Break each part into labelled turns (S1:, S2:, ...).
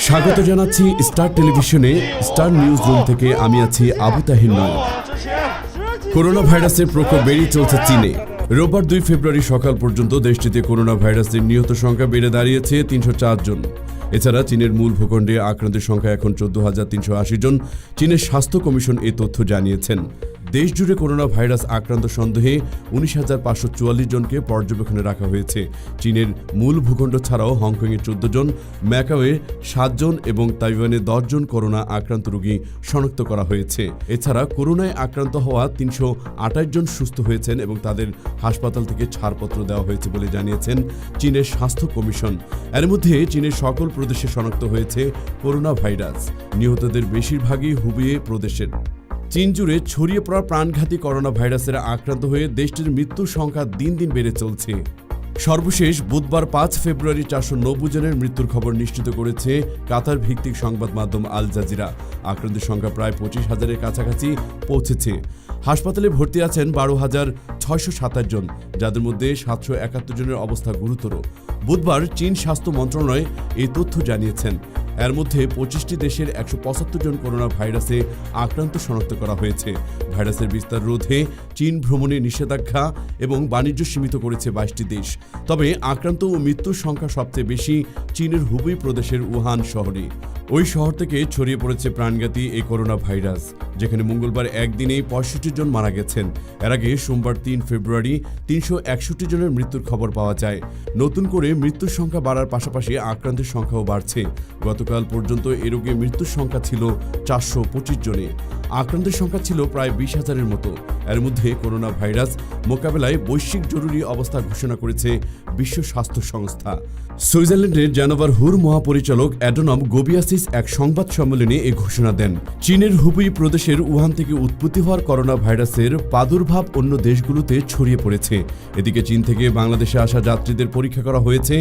S1: স্বাগত জানাচ্ছি স্টার টেলিভিশনে স্টার নিউজ রুম থেকে। আমি আছি আবু তাহির নয়। করোনা ভাইরাসের প্রকোপ বেড়েই চলছে চীনে। রোববার 2 ফেব্রুয়ারি সকাল পর্যন্ত দেশটিতে করোনা ভাইরাসের নিহত সংখ্যা বেড়ে দাঁড়িয়েছে 304 জন। এছাড়া চীনের মূল ভূখণ্ডে আক্রান্তের সংখ্যা এখন 14,380 জন। চীনের স্বাস্থ্য কমিশন এই তথ্য জানিয়েছেন। দেশ জুড়ে করোনা ভাইরাস আক্রান্ত সন্দেহে 19,544 জনকে পর্যবেক্ষণে রাখা হয়েছে। চীনের মূল ভূখণ্ড ছাড়াও হংকংয়ে 14 জন, ম্যাকাওয়ে 7 জন এবং তাইওয়ানে 10 জন করোনা আক্রান্ত রোগী শনাক্ত করা হয়েছে। এছাড়া করোনায় আক্রান্ত হওয়া 328 জন সুস্থ হয়েছেন এবং তাদের হাসপাতাল থেকে ছাড়পত্র দেওয়া হয়েছে বলে জানিয়েছেন চীনের স্বাস্থ্য কমিশন। এর মধ্যে চীনের সকল প্রদেশে শনাক্ত হয়েছে করোনা ভাইরাস। নিহতদের বেশিরভাগই হুবেই প্রদেশের। চীন জুড়ে ছড়িয়ে পড়া প্রাণঘাতী করোনা ভাইরাসের আক্রান্ত হয়ে দেশটির মৃত্যুর সংখ্যা দিন দিন বেড়ে চলছে। সর্বশেষ বুধবার 5 ফেব্রুয়ারি 490 জনের মৃত্যুর খবর নিশ্চিত করেছে কাতার ভিত্তিক সংবাদ মাধ্যম আল জাজিরা। আক্রান্তের সংখ্যা প্রায় 25,000-এর কাছাকাছি পৌঁছেছে। হাসপাতালে ভর্তি আছেন 12,627 জন, যাদের মধ্যে 771 জনের অবস্থা গুরুতর। বুধবার চীন স্বাস্থ্য মন্ত্রণালয় এই তথ্য জানিয়েছেন। এর মধ্যে 25টি দেশের 175 জন করোনা ভাইরাসে আক্রান্ত শনাক্ত করা হয়েছে। ভাইরাসের বিস্তার রোধে চীন ভ্রমণে নিষেধাজ্ঞা এবং বাণিজ্য সীমিত করেছে 22টি দেশ। তবে আক্রান্ত ও মৃত্যুর সংখ্যা সবচেয়ে বেশি চীনের হুবেই প্রদেশের উহান শহরে। ওই শহর থেকে ছড়িয়ে পড়েছে প্রাণঘাতী এই করোনা ভাইরাস, যেখানে মঙ্গলবার একদিনে 65 জন মারা গেছেন। এর আগে সোমবার 3 ফেব্রুয়ারি 361 জনের মৃত্যুর খবর পাওয়া যায়। নতুন করে মৃত্যুর সংখ্যা বাড়ার পাশাপাশি আক্রান্তের সংখ্যাও বাড়ছে। গতকাল পর্যন্ত এ রোগে মৃত্যুর সংখ্যা ছিল 425 জনে। আক্রান্তের সংখ্যা ছিল প্রায় 20,000-এর মতো। এর মধ্যে করোনা ভাইরাস মোকাবেলায় বৈশ্বিক জরুরি অবস্থা ঘোষণা করেছে বিশ্ব স্বাস্থ্য সংস্থা। সুইজারল্যান্ডের জেনেভার হুর মহাপরিচালক অ্যাডোনাম গোবিয়াসিস এক সংবাদ সম্মেলনে এ ঘোষণা দেন। চীনের হুবেই প্রদেশের উহান থেকে উৎপত্তি হওয়ার করোনা ভাইরাসের প্রাদুর্ভাব অন্য দেশগুলোতে ছড়িয়ে পড়েছে। এদিকে চীন থেকে বাংলাদেশে আসা যাত্রীদের পরীক্ষা করা হয়েছে।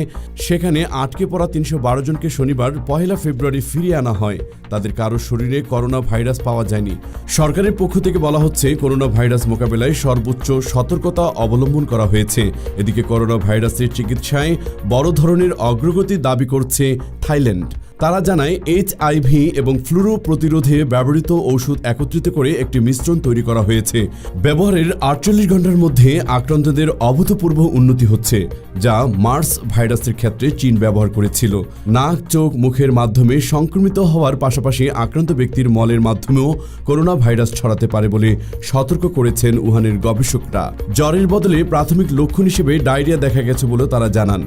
S1: সেখানে আটকে পড়া 312 জনকে শনিবার 1 ফেব্রুয়ারি ফিরিয়ে আনা হয়। তাদের কারোর শরীরে করোনা ভাইরাস পাওয়া যায়নি। সরকারের পক্ষ থেকে বলা হচ্ছে, করোনা ভাইরাস মোকাবেলায় সর্বোচ্চ সতর্কতা অবলম্বন করা হয়েছে। এদিকে করোনা ভাইরাসের চিকিৎসায় বড় ধরনের অগ্রগতি দাবি করছে থাইল্যান্ড। তারা জানায় HIV এবং ফ্লুরো প্রতিরোধে ব্যবহৃত ঔষধ একত্রিত করে একটি মিশ্রণ তৈরি করা হয়েছে। ব্যবহারের 48 ঘন্টার মধ্যে আক্রান্তদের অভূতপূর্ব উন্নতি হচ্ছে, যা মার্স ভাইরাসের ক্ষেত্রে চীন ব্যবহার করেছিল। নাক, চোখ, মুখের মাধ্যমে সংক্রমিত হওয়ার পাশাপাশি আক্রান্ত ব্যক্তির মলের মাধ্যমেও করোনা ভাইরাস ছড়াতে পারে বলে সতর্ক করেছেন উহানের গবেষকরা। জ্বরের বদলে প্রাথমিক লক্ষণ হিসেবে ডায়রিয়া দেখা গেছে বলে তারা জানান।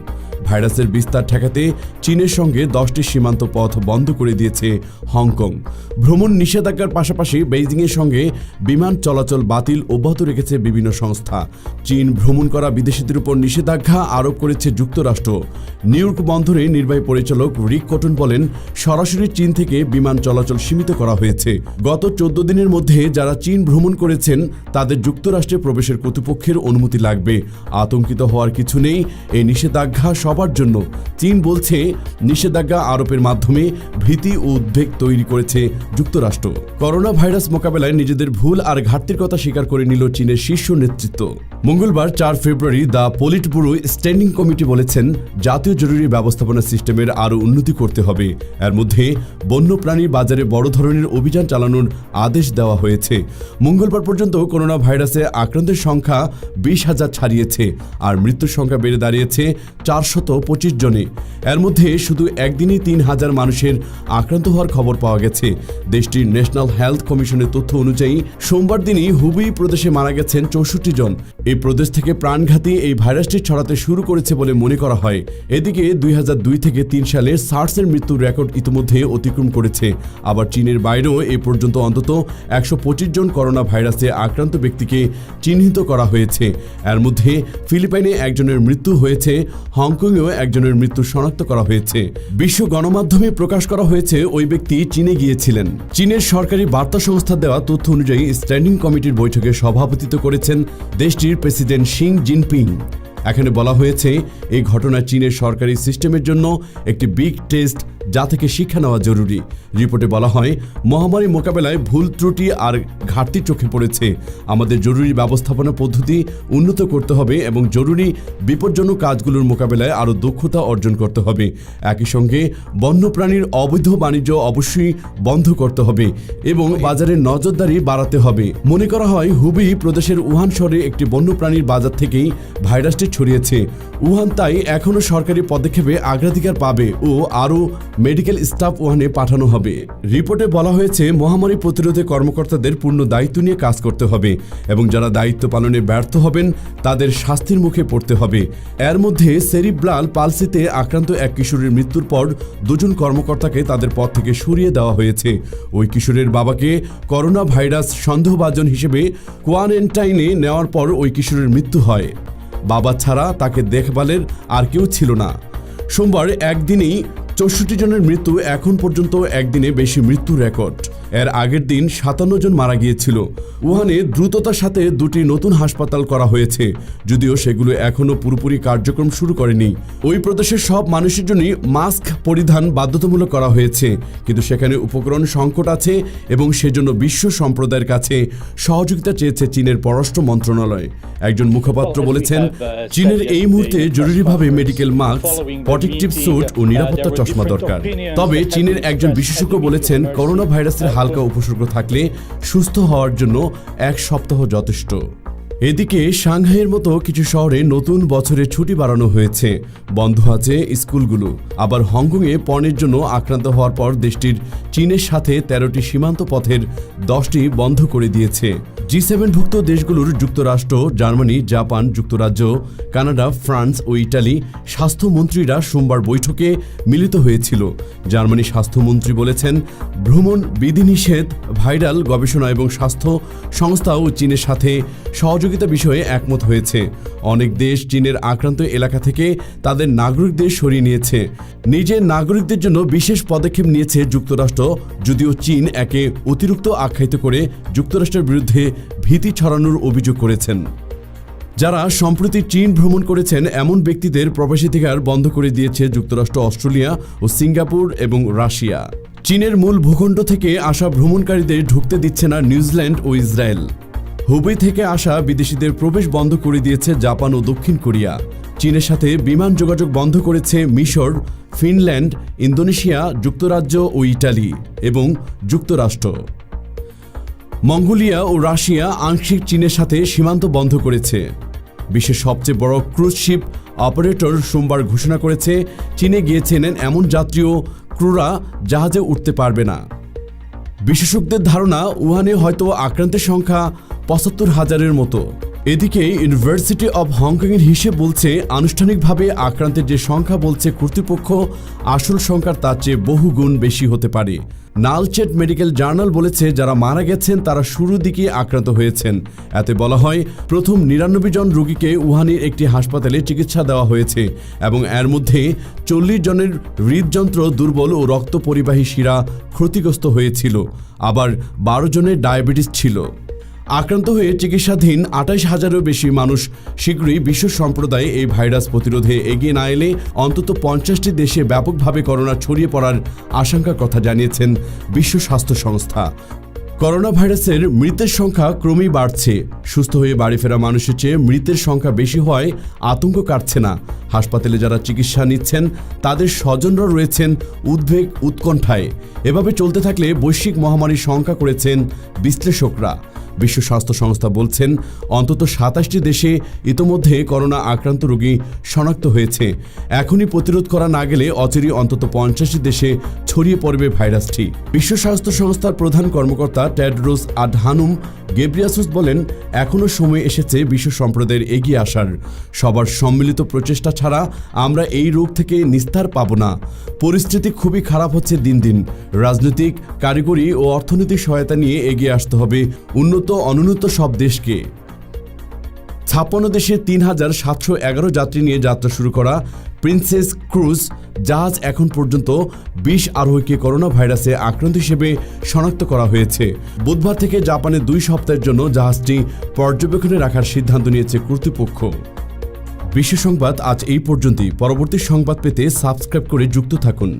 S1: ভাইরাসের বিস্তার ঠেকাতে চীনের সঙ্গে 10টি সীমান্ত পথ বন্ধ করে দিয়েছে হংকং। ভ্রমণ নিষেধাজ্ঞার পাশাপাশি বেইজিংয়ের সঙ্গে বিমান চলাচল বাতিল অব্যাহত রেখেছে বিভিন্ন সংস্থা। চীন ভ্রমণ করা বিদেশিদের উপর নিষেধাজ্ঞা আরোপ করেছে যুক্তরাষ্ট্র। নিউ ইয়র্ক বন্দরে নির্বাহী পরিচালক রিক কটন বলেন, সরাসরি চীন থেকে বিমান চলাচল সীমিত করা হয়েছে। গত 14 দিনের মধ্যে যারা চীন ভ্রমণ করেছেন তাদের যুক্তরাষ্ট্রে প্রবেশের কর্তৃপক্ষের অনুমতি লাগবে। আতঙ্কিত হওয়ার কিছু নেই, এই নিষেধাজ্ঞা সবার জন্য। চীন বলছে, নিষেধাজ্ঞা আরোপের মাধ্যমে ভীতি ও উদ্বেগ তৈরি করেছে যুক্তরাষ্ট্র। করোনা ভাইরাস মোকাবেলায় নিজেদের ভুল আর ঘাটতির কথা স্বীকার করে নিল চীনের শীর্ষ নেতৃত্ব। মঙ্গলবার 4 ফেব্রুয়ারি the politburo standing committee বলেছেন, জাতীয় জরুরি ব্যবস্থাপনা সিস্টেমের আরও উন্নতি করতে হবে। এর মধ্যে বন্যপ্রাণী বাজারে বড় ধরনের অভিযান চালানোর আদেশ দেওয়া হয়েছে। মঙ্গলবার পর্যন্ত করোনা ভাইরাসে আক্রান্তের সংখ্যা 20,000 ছাড়িয়েছে আর মৃত্যুর সংখ্যা বেড়ে দাঁড়িয়েছে 425 জনে। এর মধ্যে শুধু একদিনই 3,000 মানুষের আক্রান্ত হওয়ার খবর পাওয়া গেছে। দেশটির ন্যাশনাল হেলথ কমিশনের তথ্য অনুযায়ী সোমবার দিনই হুবেই প্রদেশে মারা গেছেন 64 জন। এই প্রদেশ থেকে প্রাণঘাতী এই ভাইরাসটি ছড়াতে শুরু করেছে বলে মনে করা হয়। এদিকে 2002 থেকে 3 সালে সার্সের মৃত্যুর রেকর্ড ইতিমধ্যে অতিক্রম করেছে। আবার চীনের বাইরেও এ পর্যন্ত অন্তত 125 জন করোনা ভাইরাসে আক্রান্ত ব্যক্তিকে চিহ্নিত করা হয়েছে। এর মধ্যে ফিলিপাইনে একজনের মৃত্যু হয়েছে, হংকংয়েও একজনের মৃত্যু শনাক্ত করা হয়েছে। বিশ্ব গণমাধ্যমে প্রকাশ করা হয়েছে ওই ব্যক্তি চীনে গিয়েছিলেন। চীনের সরকারি বার্তা সংস্থা দেওয়া তথ্য অনুযায়ী স্ট্যান্ডিং কমিটির বৈঠকে সভাপতিত্ব করেছেন দেশটির প্রেসিডেন্ট শি জিনপিং। এখানে বলা হয়েছে, এই ঘটনা চীনের সরকারি সিস্টেমের জন্য একটি বিগ টেস্ট, যা থেকে শিক্ষা নেওয়া জরুরি। রিপোর্টে বলা হয়, মহামারী মোকাবেলায় ভুল ত্রুটি আর ঘাটতি চোখে পড়েছে। আমাদের জরুরি ব্যবস্থাপনা পদ্ধতি উন্নত করতে হবে এবং জরুরি বিপজ্জনক কাজগুলোর মোকাবেলায় আরও দক্ষতা অর্জন করতে হবে। একই সঙ্গে বন্যপ্রাণীর অবৈধ বাণিজ্য অবশ্যই বন্ধ করতে হবে এবং বাজারে নজরদারি বাড়াতে হবে। মনে করা হয় হুবেই প্রদেশের উহান শহরে একটি বন্যপ্রাণীর বাজার থেকেই ভাইরাসটি ছড়িয়েছে। উহান তাই এখনও সরকারি পদক্ষেপে অগ্রাধিকার পাবে ও আরও মেডিকেল স্টাফ উহানে পাঠানো হবে। রিপোর্টে বলা হয়েছে, মহামারী প্রতিরোধে কর্মকর্তাদের পূর্ণ দায়িত্ব নিয়ে কাজ করতে হবে এবং যারা দায়িত্ব পালনে ব্যর্থ হবেন তাদের শাস্তির মুখে পড়তে হবে। এর মধ্যে সেরিব্রাল পালসিতে আক্রান্ত এক কিশোরের মৃত্যুর পর 2 জন কর্মকর্তাকে তাদের পদ থেকে সরিয়ে দেওয়া হয়েছে। ওই কিশোরের বাবাকে করোনা ভাইরাস সন্দেহভাজন হিসেবে কোয়ারেন্টাইনে নেওয়ার পর ওই কিশোরের মৃত্যু হয়। বাবা ছাড়া তাকে দেখভালের আর কেউ ছিল না। সোমবার একদিনেই 64 জনের মৃত্যু, এখন পর্যন্ত একদিনে বেশি মৃত্যু রেকর্ড। এর আগের দিন 57 জন মারা গিয়েছিল। উহানে দ্রুততার সাথে 2টি নতুন হাসপাতাল করা হয়েছে, যদিও সেগুলো এখনও পুরোপুরি কার্যক্রম শুরু করেনি। ওই প্রদেশের সব মানুষের জন্যই মাস্ক পরিধান বাধ্যতামূলক করা হয়েছে, কিন্তু সেখানে উপকরণ সংকট আছে এবং সেজন্য বিশ্ব সম্প্রদায়ের কাছে সহযোগিতা চেয়েছে চীনের পররাষ্ট্র মন্ত্রণালয়। একজন মুখপাত্র বলেছেন, চীনের এই মুহূর্তে জরুরিভাবে মেডিকেল মাস্ক, প্রটেক্টিভ স্যুট ও নিরাপত্তা চশমা দরকার। তবে চীনের একজন বিশেষজ্ঞ বলেছেন, করোনা ভাইরাসের হালকা উপসর্গ থাকলে সুস্থ হওয়ার জন্য 1 সপ্তাহ যথেষ্ট। এদিকে সাংহাইয়ের মতো কিছু শহরে নতুন বছরে ছুটি বাড়ানো হয়েছে, বন্ধ আছে স্কুলগুলো। আবার হংকংয়ে পর্নের জন্য আক্রান্ত হওয়ার পর দেশটির চীনের সাথে 13টি সীমান্ত পথের 10টি বন্ধ করে দিয়েছে। G7ভুক্ত দেশগুলোর যুক্তরাষ্ট্র, জার্মানি, জাপান, যুক্তরাজ্য, কানাডা, ফ্রান্স ও ইটালি স্বাস্থ্যমন্ত্রীরা সোমবার বৈঠকে মিলিত হয়েছিল। জার্মানি স্বাস্থ্যমন্ত্রী বলেছেন, ভ্রমণ বিধিনিষেধ, ভাইরাল গবেষণা এবং স্বাস্থ্য সংস্থা ও চীনের সাথে সহযোগিতা বিষয়ে একমত হয়েছে। অনেক দেশ চীনের আক্রান্ত এলাকা থেকে তাদের নাগরিকদের সরিয়ে নিয়েছে। নিজের নাগরিকদের জন্য বিশেষ পদক্ষেপ নিয়েছে যুক্তরাষ্ট্র, যদিও চীন একে অতিরিক্ত আখ্যায়িত করে যুক্তরাষ্ট্রের বিরুদ্ধে ভীতি ছড়ানোর অভিযোগ করেছেন। যারা সম্প্রতি চীন ভ্রমণ করেছেন এমন ব্যক্তিদের প্রবেশাধিকার বন্ধ করে দিয়েছে যুক্তরাষ্ট্র, অস্ট্রেলিয়া ও সিঙ্গাপুর এবং রাশিয়া। চীনের মূল ভূখণ্ড থেকে আসা ভ্রমণকারীদের ঢুকতে দিচ্ছে না নিউজিল্যান্ড ও ইসরায়েল। হুবেই থেকে আসা বিদেশিদের প্রবেশ বন্ধ করে দিয়েছে জাপান ও দক্ষিণ কোরিয়া। চীনের সাথে বিমান যোগাযোগ বন্ধ করেছে মিশর, ফিনল্যান্ড, ইন্দোনেশিয়া, যুক্তরাজ্য ও ইটালি এবং যুক্তরাষ্ট্র। মঙ্গোলিয়া ও রাশিয়া আংশিক চীনের সাথে সীমান্ত বন্ধ করেছে। বিশ্বের সবচেয়ে বড় ক্রুজ শিপ অপারেটর সোমবার ঘোষণা করেছে, চীনে গিয়েছিলেন এমন যাত্রী ও ক্রুরা জাহাজে উঠতে পারবে না। বিশেষজ্ঞদের ধারণা, উহানে হয়তো আক্রান্তের সংখ্যা ৭৫,০০০-এর মতো। এদিকে ইউনিভার্সিটি অব হংকংয়ের হিসেব বলছে, আনুষ্ঠানিকভাবে আক্রান্তের যে সংখ্যা বলছে কর্তৃপক্ষ, আসল সংখ্যার তার চেয়ে বহু গুণ বেশি হতে পারে। নালচেট মেডিকেল জার্নাল বলেছে, যারা মারা গেছেন তারা শুরুর দিকে আক্রান্ত হয়েছেন। এতে বলা হয়, প্রথম ৯৯ জন রোগীকে উহানের একটি হাসপাতালে চিকিৎসা দেওয়া হয়েছে এবং এর মধ্যে ৪০ জনের হৃদযন্ত্র দুর্বল ও রক্ত পরিবাহী শিরা ক্ষতিগ্রস্ত হয়েছিল। আবার ১২ জনের ডায়াবেটিস ছিল। আক্রান্ত হয়ে চিকিৎসাধীন ২৮,০০০-এরও বেশি মানুষ। শীঘ্রই বিশ্ব সম্প্রদায় এই ভাইরাস প্রতিরোধে এগিয়ে না এলে অন্তত ৫০টি দেশে ব্যাপকভাবে করোনা ছড়িয়ে পড়ার আশঙ্কার কথা জানিয়েছেন বিশ্ব স্বাস্থ্য সংস্থা। করোনা ভাইরাসের মৃতের সংখ্যা ক্রমেই বাড়ছে। সুস্থ হয়ে বাড়ি ফেরা মানুষের চেয়ে মৃতের সংখ্যা বেশি হওয়ায় আতঙ্ক কাটছে না। হাসপাতালে যারা চিকিৎসা নিচ্ছেন তাদের স্বজনরা রয়েছেন উদ্বেগ, উৎকণ্ঠায়। এভাবে চলতে থাকলে বৈশ্বিক মহামারীর শঙ্কা করেছেন বিশ্লেষকরা। বিশ্ব স্বাস্থ্য সংস্থা বলছেন, অন্তত ২৭টি দেশে ইতোমধ্যে করোনা আক্রান্ত রোগী শনাক্ত হয়েছে। এখনই প্রতিরোধ করা না গেলে অচিরে অন্তত ৫০টি দেশে ছড়িয়ে পড়বে ভাইরাসটি। বিশ্ব স্বাস্থ্য সংস্থার প্রধান কর্মকর্তা টেড্রোস আধহানুম গেব্রিয়াসুস বলেন, এখনও সময় এসেছে বিশ্ব সম্প্রদায়ের এগিয়ে আসার। সবার সম্মিলিত প্রচেষ্টা ছাড়া আমরা এই রোগ থেকে নিস্তার পাব না। পরিস্থিতি খুবই খারাপ হচ্ছে দিন দিন। রাজনৈতিক, কারিগরি ও অর্থনৈতিক সহায়তা নিয়ে এগিয়ে আসতে হবে উন্নত অনুন্নত সব দেশকে। ৫৬ দেশে ৩,৭১১ যাত্রী নিয়ে যাত্রা শুরু করা প্রিন্সেস ক্রুজ জাহাজ এখন পর্যন্ত ২০ আরোহীকে করোনা ভাইরাসে আক্রান্ত হিসেবে শনাক্ত করা হয়েছে। বুধবার থেকে জাপানে ২ সপ্তাহের জন্য জাহাজটি পর্যবেক্ষণে রাখার সিদ্ধান্ত নিয়েছে কর্তৃপক্ষ। বিশ্ব সংবাদ আজ এই পর্যন্তই। পরবর্তী সংবাদ পেতে সাবস্ক্রাইব করে যুক্ত থাকুন।